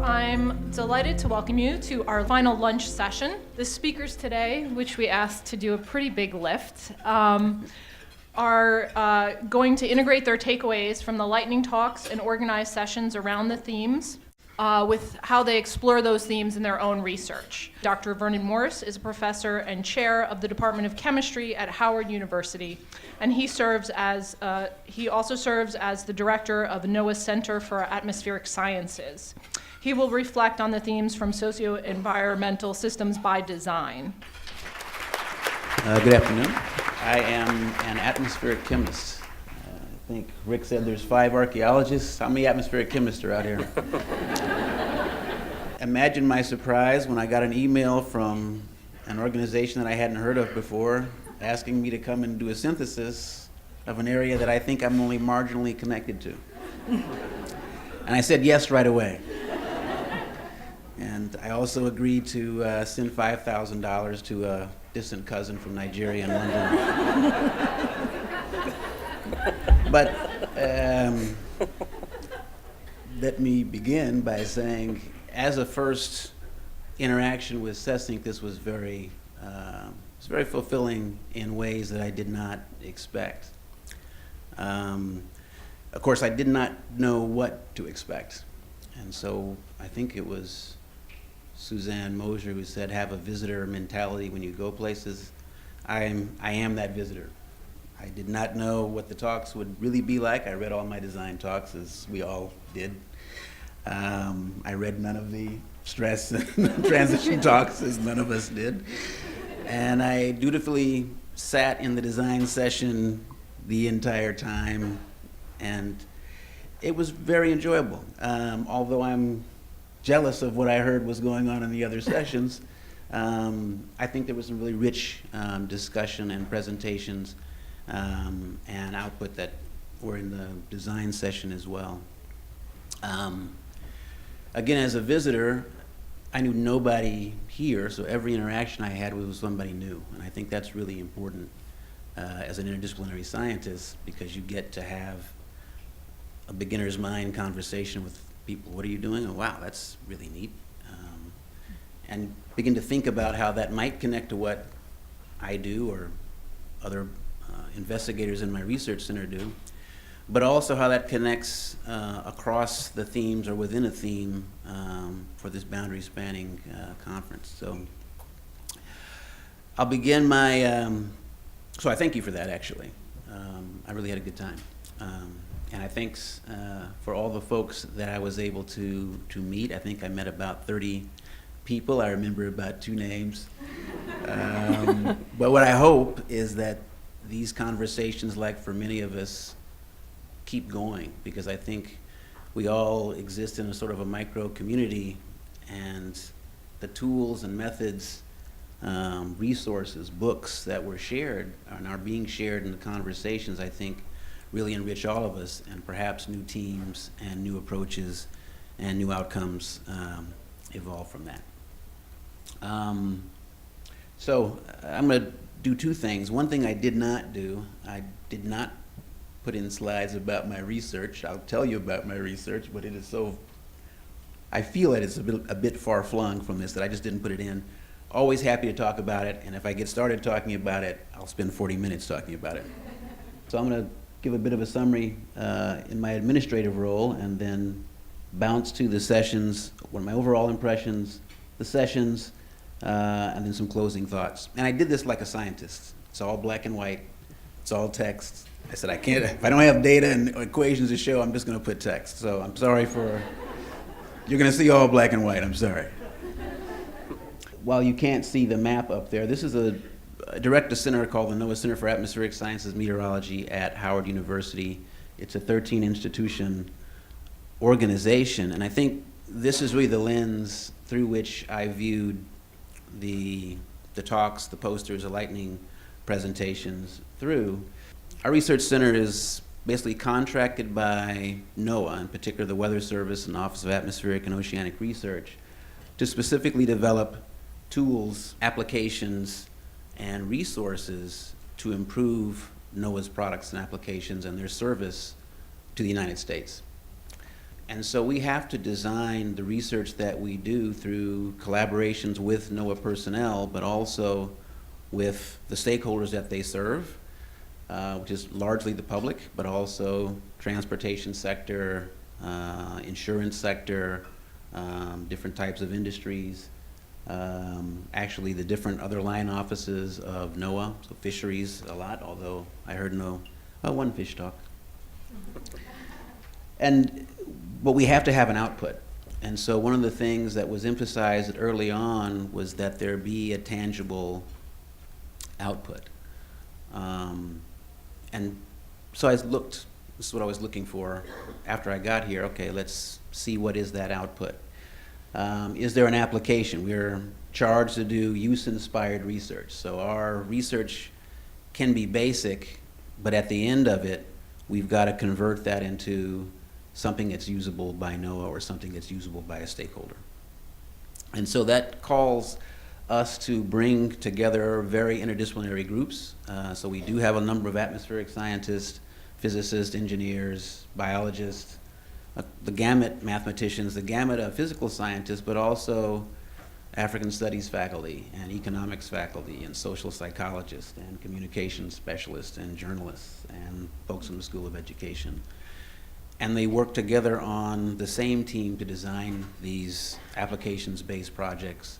I'm delighted to welcome you to our final lunch session. The speakers today, which we asked to do a pretty big lift, are going to integrate their takeaways from the lightning talks and organize sessions around the themes with how they explore those themes in their own research. Dr. Vernon Morris is a professor and chair of the Department of Chemistry at Howard University, and he also serves as the director of NOAA's Center for Atmospheric Sciences. He will reflect on the themes from socio-environmental systems by design. Good afternoon. I am an atmospheric chemist. I think Rick said there's 5 archaeologists. How many atmospheric chemists are out here? Imagine my surprise when I got an email from an organization that I hadn't heard of before asking me to come and do a synthesis of an area that I think I'm only marginally connected to. And I said yes right away. And I also agreed to send $5,000 to a distant cousin from Nigeria in London. But let me begin by saying, as a first interaction with SESYNC, this was very fulfilling in ways that I did not expect. Of course, I did not know what to expect. And so I think it was Suzanne Mosier who said, have a visitor mentality when you go places. I am that visitor. I did not know what the talks would really be like. I read all my design talks, as we all did. I read none of the stress and transition talks, as none of us did. And I dutifully sat in the design session the entire time, and it was very enjoyable. Although I'm jealous of what I heard was going on in the other sessions, I think there was some really rich discussion and presentations and output that were in the design session as well. Again, as a visitor, I knew nobody here, so every interaction I had was with somebody new, and I think that's really important as an interdisciplinary scientist, because you get to have a beginner's mind conversation with people. What are you doing? Oh, wow, that's really neat. And begin to think about how that might connect to what I do or other investigators in my research center do, but also how that connects across the themes or within a theme for this boundary spanning conference. So I'll begin my, so I thank you for that, actually. I really had a good time. And I thanks for all the folks that I was able to meet. I think I met about 30 people. I remember about 2 names. But what I hope is that these conversations, like for many of us, keep going, because I think we all exist in a sort of a micro community, and the tools and methods, resources, books that were shared and are being shared in the conversations, I think, really enrich all of us, and perhaps new teams and new approaches and new outcomes evolve from that. So I'm going to do 2 things. One thing I did not do, I did not put in slides about my research. I'll tell you about my research, but it is so, I feel that it's a bit far-flung from this that I just didn't put it in. Always happy to talk about it, and if I get started talking about it, I'll spend 40 minutes talking about it. So I'm going to give a bit of a summary in my administrative role, and then bounce to the sessions, what are my overall impressions, the sessions, and then some closing thoughts. And I did this like a scientist. It's all black and white. It's all text. I said, I can't, if I don't have data and equations to show, I'm just going to put text. So I'm sorry for, you're going to see all black and white. I'm sorry. While you can't see the map up there, this is a direct to center called the NOAA Center for Atmospheric Sciences Meteorology at Howard University. It's a 13-institution organization, and I think this is really the lens through which I viewed the talks, the posters, the lightning presentations through. Our research center is basically contracted by NOAA, in particular the Weather Service and Office of Atmospheric and Oceanic Research, to specifically develop tools, applications, and resources to improve NOAA's products and applications and their service to the United States. And so we have to design the research that we do through collaborations with NOAA personnel, but also with the stakeholders that they serve, which is largely the public, but also transportation sector, insurance sector, different types of industries, actually the different other line offices of NOAA, so fisheries a lot, although I heard one fish talk. But we have to have an output. And so one of the things that was emphasized early on was that there be a tangible output. And so this is what I was looking for after I got here. Okay, let's see what is that output. Is there an application? We're charged to do use-inspired research. So our research can be basic, but at the end of it, we've got to convert that into something that's usable by NOAA or something that's usable by a stakeholder. And so that calls us to bring together very interdisciplinary groups. So we do have a number of atmospheric scientists, physicists, engineers, biologists, the gamut mathematicians, the gamut of physical scientists, but also African studies faculty and economics faculty and social psychologists and communications specialists and journalists and folks from the School of Education. And they work together on the same team to design these applications-based projects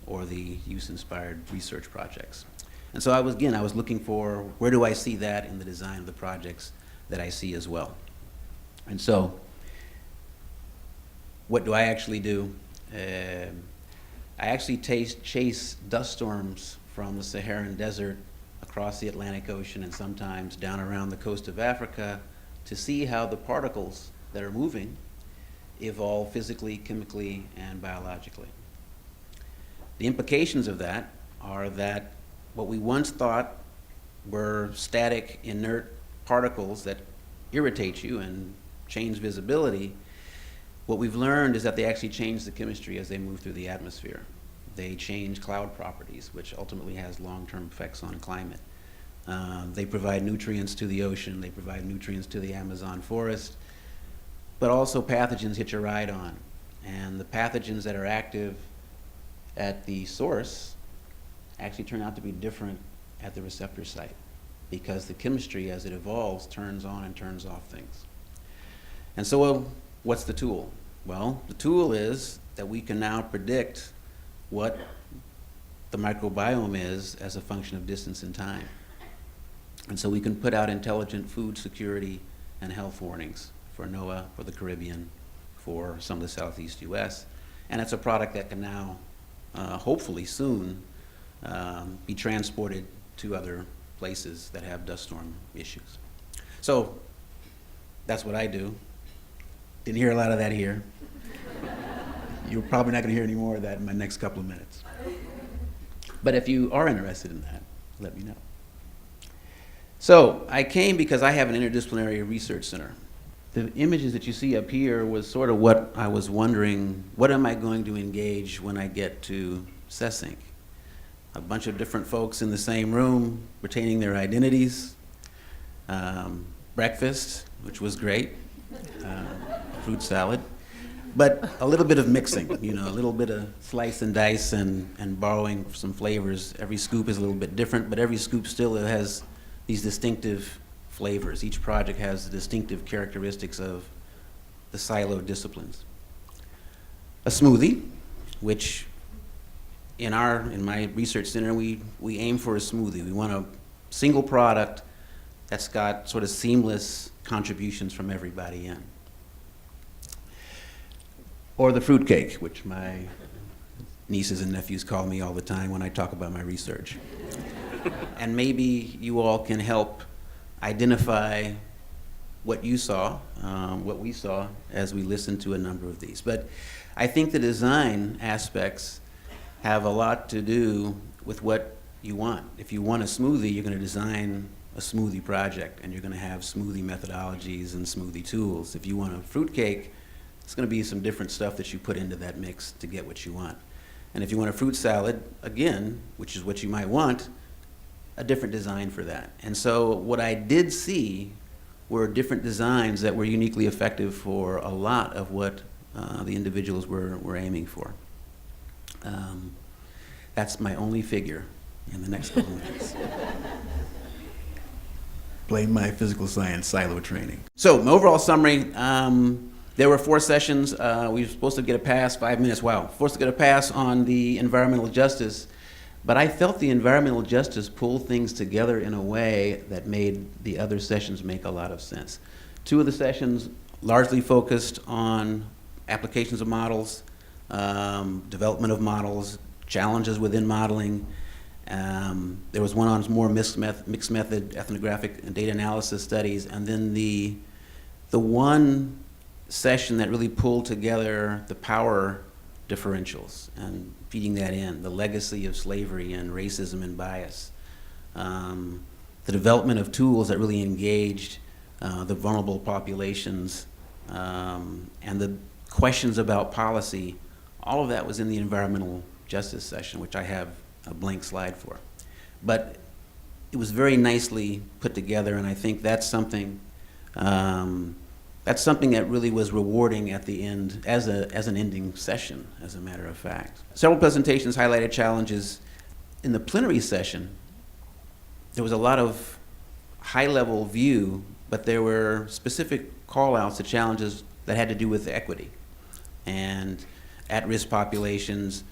or the use-inspired research projects. And so I was looking for, where do I see that in the design of the projects that I see as well? And so, what do I actually do? I actually chase dust storms from the Saharan desert across the Atlantic Ocean and sometimes down around the coast of Africa to see how the particles that are moving evolve physically, chemically, and biologically. The implications of that are that what we once thought were static, inert particles that irritate you and change visibility, what we've learned is that they actually change the chemistry as they move through the atmosphere. They change cloud properties, which ultimately has long-term effects on climate. They provide nutrients to the ocean, they provide nutrients to the Amazon forest, but also pathogens hit your ride on. And the pathogens that are active at the source actually turn out to be different at the receptor site because the chemistry, as it evolves, turns on and turns off things. And so what's the tool? Well, the tool is that we can now predict what the microbiome is as a function of distance and time. And so we can put out intelligent food security and health warnings for NOAA, for the Caribbean, for some of the Southeast US. And it's a product that can now, hopefully soon, be transported to other places that have dust storm issues. So that's what I do. Didn't hear a lot of that here. You're probably not going to hear any more of that in my next couple of minutes. But if you are interested in that, let me know. So I came because I have an interdisciplinary research center. The images that you see up here was sort of what I was wondering, what am I going to engage when I get to CESINC? A bunch of different folks in the same room, retaining their identities, breakfast, which was great, fruit salad, but a little bit of mixing, a little bit of slice and dice and borrowing some flavors. Every scoop is a little bit different, but every scoop still has these distinctive flavors. Each project has the distinctive characteristics of the siloed disciplines. A smoothie, which in my research center, we aim for a smoothie. We want a single product that's got sort of seamless contributions from everybody in. Or the fruitcake, which my nieces and nephews call me all the time when I talk about my research. And maybe you all can help identify what you saw, what we saw as we listened to a number of these. But I think the design aspects have a lot to do with what you want. If you want a smoothie, you're going to design a smoothie project, and you're going to have smoothie methodologies and smoothie tools. If you want a fruitcake, it's going to be some different stuff that you put into that mix to get what you want. And if you want a fruit salad, again, which is what you might want, a different design for that. And so what I did see were different designs that were uniquely effective for a lot of what the individuals were aiming for. That's my only figure in the next couple minutes. Blame my physical science silo training. So, my overall summary, there were 4 sessions. We were supposed to get a pass, 5 minutes, wow. Supposed to get a pass on the environmental justice, but I felt the environmental justice pulled things together in a way that made the other sessions make a lot of sense. 2 of the sessions largely focused on applications of models, development of models, challenges within modeling. There was one on more mixed method ethnographic and data analysis studies, and then the one session that really pulled together the power differentials and feeding that in, the legacy of slavery and racism and bias, the development of tools that really engaged the vulnerable populations, and the questions about policy. All of that was in the environmental justice session, which I have a blank slide for. But it was very nicely put together, and I think that's something that really was rewarding at the end as an ending session, as a matter of fact. Several presentations highlighted challenges. In the plenary session, there was a lot of high-level view, but there were specific call-outs to challenges that had to do with equity and at-risk populations,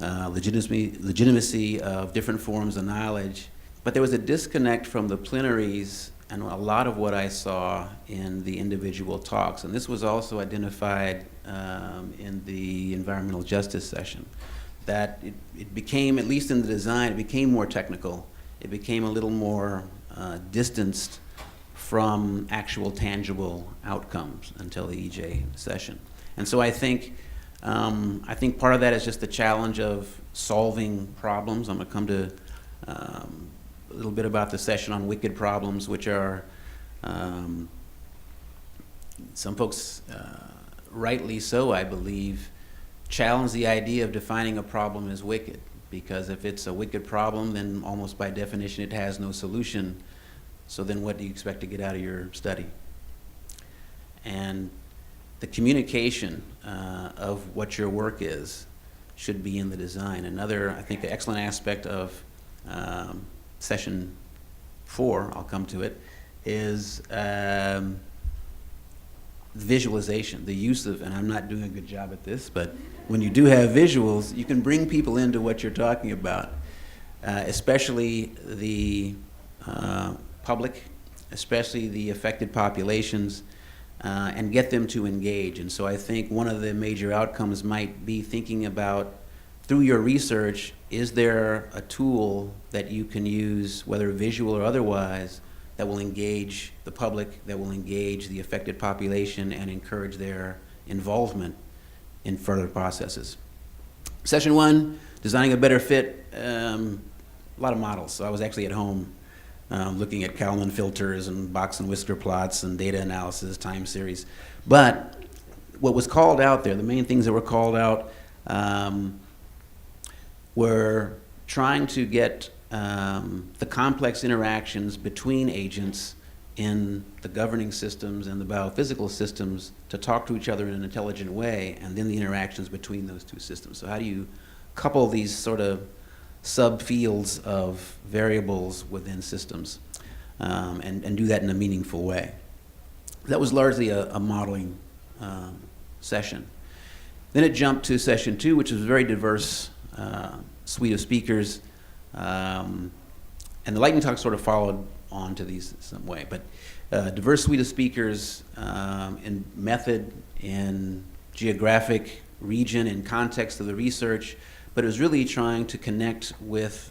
legitimacy of different forms of knowledge. But there was a disconnect from the plenaries and a lot of what I saw in the individual talks. And this was also identified in the environmental justice session, that it became, at least in the design, it became more technical. It became a little more distanced from actual tangible outcomes until the EJ session. And so I think part of that is just the challenge of solving problems. I'm going to come to a little bit about the session on wicked problems, which are, some folks, rightly so, I believe, challenge the idea of defining a problem as wicked. Because if it's a wicked problem, then almost by definition it has no solution. So then what do you expect to get out of your study? And the communication of what your work is should be in the design. Another, I think, excellent aspect of session 4, I'll come to it, is visualization, the use of, and I'm not doing a good job at this, but when you do have visuals, you can bring people into what you're talking about, especially the public, especially the affected populations, and get them to engage. And so I think one of the major outcomes might be thinking about, through your research, is there a tool that you can use, whether visual or otherwise, that will engage the public, that will engage the affected population and encourage their involvement in further processes. Session 1, designing a better fit, a lot of models. So I was actually at home looking at Kalman filters and box and whisker plots and data analysis, time series. But what was called out there, the main things that were called out, were trying to get the complex interactions between agents in the governing systems and the biophysical systems to talk to each other in an intelligent way, and then the interactions between those two systems. So how do you couple these sort of subfields of variables within systems and do that in a meaningful way? That was largely a modeling session. Then it jumped to session 2, which was a very diverse suite of speakers. And the lightning talk sort of followed on to these in some way, but diverse suite of speakers in method, in geographic region, in context of the research, but it was really trying to connect with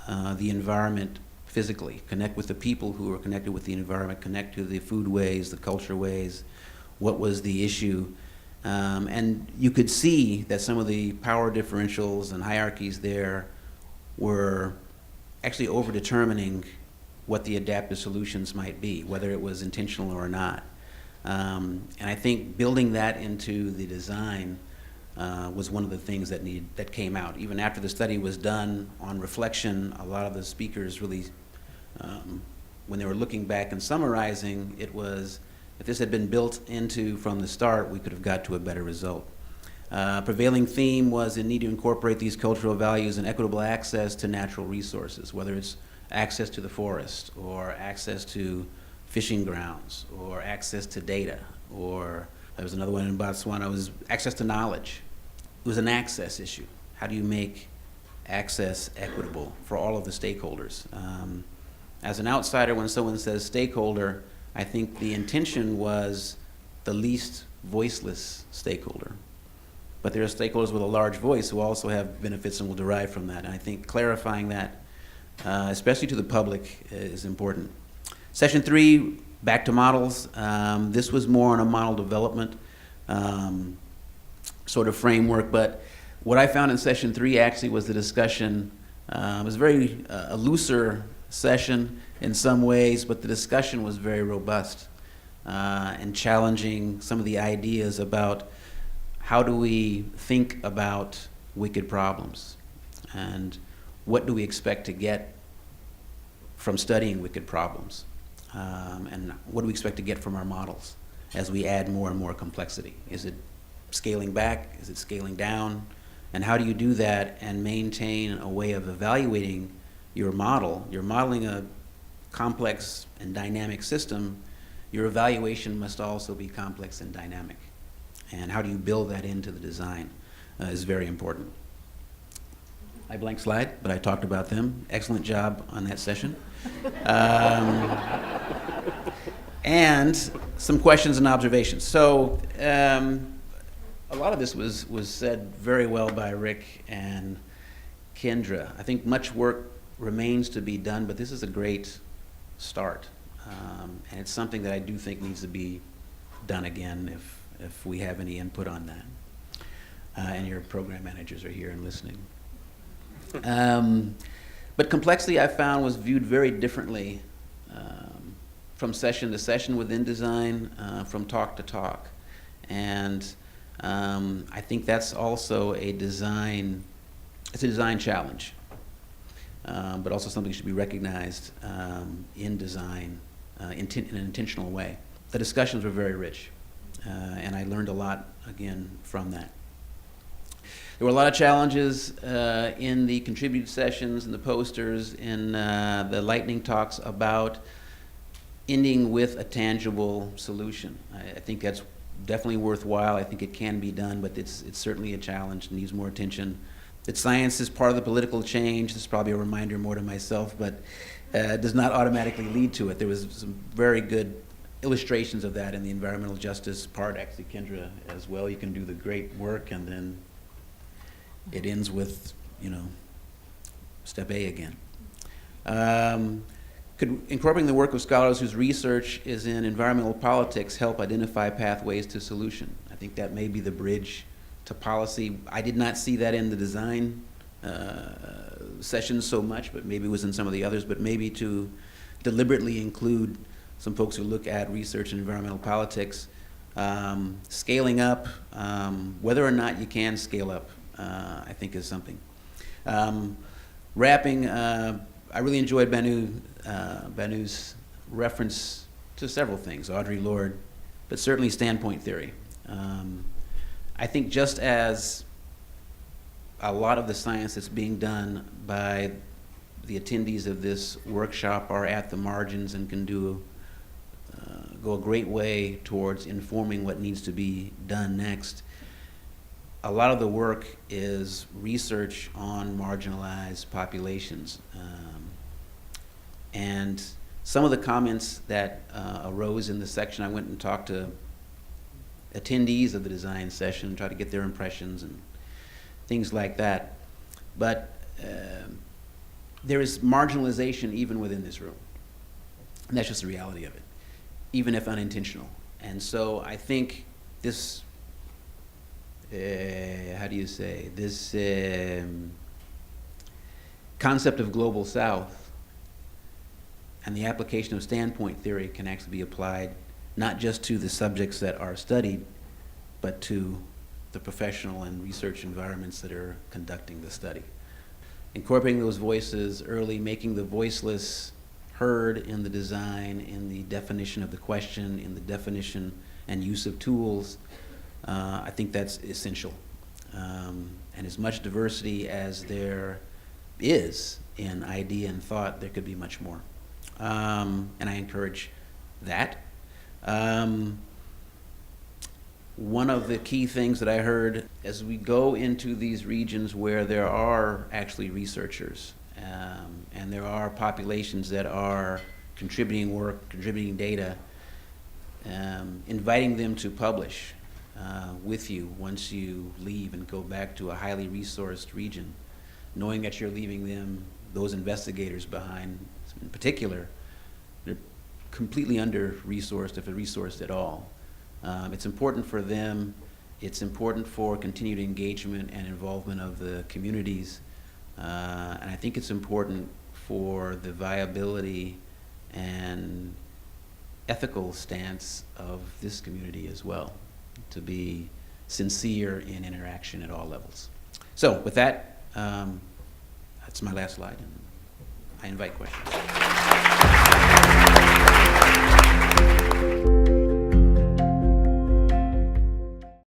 the environment physically, connect with the people who were connected with the environment, connect to the food ways, the culture ways, what was the issue. And you could see that some of the power differentials and hierarchies there were actually over-determining what the adaptive solutions might be, whether it was intentional or not. And I think building that into the design was one of the things that came out. Even after the study was done, on reflection, a lot of the speakers really, when they were looking back and summarizing, it was, if this had been built into from the start, we could have got to a better result. Prevailing theme was the need to incorporate these cultural values and equitable access to natural resources, whether it's access to the forest, or access to fishing grounds, or access to data, or there was another one in Botswana, was access to knowledge. It was an access issue. How do you make access equitable for all of the stakeholders? As an outsider, when someone says stakeholder, I think the intention was the least voiceless stakeholder. But there are stakeholders with a large voice who also have benefits and will derive from that. And I think clarifying that, especially to the public, is important. Session 3, back to models. This was more on a model development sort of framework, but what I found in session 3 actually was the discussion. It was very a looser session in some ways, but the discussion was very robust and challenging some of the ideas about how do we think about wicked problems, and what do we expect to get from studying wicked problems, and what do we expect to get from our models as we add more and more complexity? Is it scaling back? Is it scaling down? And how do you do that and maintain a way of evaluating your model? You're modeling a complex and dynamic system. Your evaluation must also be complex and dynamic. And how do you build that into the design is very important. I blank slide, but I talked about them. Excellent job on that session. And some questions and observations. So a lot of this was said very well by Rick and Kendra. I think much work remains to be done, but this is a great start. And it's something that I do think needs to be done again if we have any input on that. And your program managers are here and listening. But complexity, I found, was viewed very differently from session to session within design, from talk to talk. And I think that's also a design challenge, but also something that should be recognized in design in an intentional way. The discussions were very rich, and I learned a lot, again, from that. There were a lot of challenges in the contributed sessions, in the posters, in the lightning talks about ending with a tangible solution. I think that's definitely worthwhile. I think it can be done, but it's certainly a challenge, needs more attention. That science is part of the political change. This is probably a reminder more to myself, but does not automatically lead to it. There was some very good illustrations of that in the environmental justice part, actually, Kendra, as well. You can do the great work, and then it ends with, step A again. Could incorporating the work of scholars whose research is in environmental politics help identify pathways to solution? I think that may be the bridge to policy. I did not see that in the design sessions so much, but maybe it was in some of the others, but maybe to deliberately include some folks who look at research in environmental politics. Scaling up, whether or not you can scale up, I think is something. Wrapping, I really enjoyed Banu's reference to several things, Audre Lorde, but certainly standpoint theory. I think just as a lot of the science that's being done by the attendees of this workshop are at the margins and can go a great way towards informing what needs to be done next, a lot of the work is research on marginalized populations. And some of the comments that arose in the section, I went and talked to attendees of the design session, tried to get their impressions and things like that. But there is marginalization even within this room. And that's just the reality of it, even if unintentional. And so I think this, this concept of global south and the application of standpoint theory can actually be applied not just to the subjects that are studied, but to the professional and research environments that are conducting the study. Incorporating those voices early, making the voiceless heard in the design, in the definition of the question, in the definition and use of tools, I think that's essential. And as much diversity as there is in idea and thought, there could be much more. And I encourage that. One of the key things that I heard as we go into these regions where there are actually researchers and there are populations that are contributing work, contributing data, inviting them to publish with you once you leave and go back to a highly resourced region, knowing that you're leaving them, those investigators behind in particular, they're completely under-resourced, if resourced at all. It's important for them, it's important for continued engagement and involvement of the communities, and I think it's important for the viability and ethical stance of this community as well, to be sincere in interaction at all levels. So with that, that's my last slide, and I invite questions.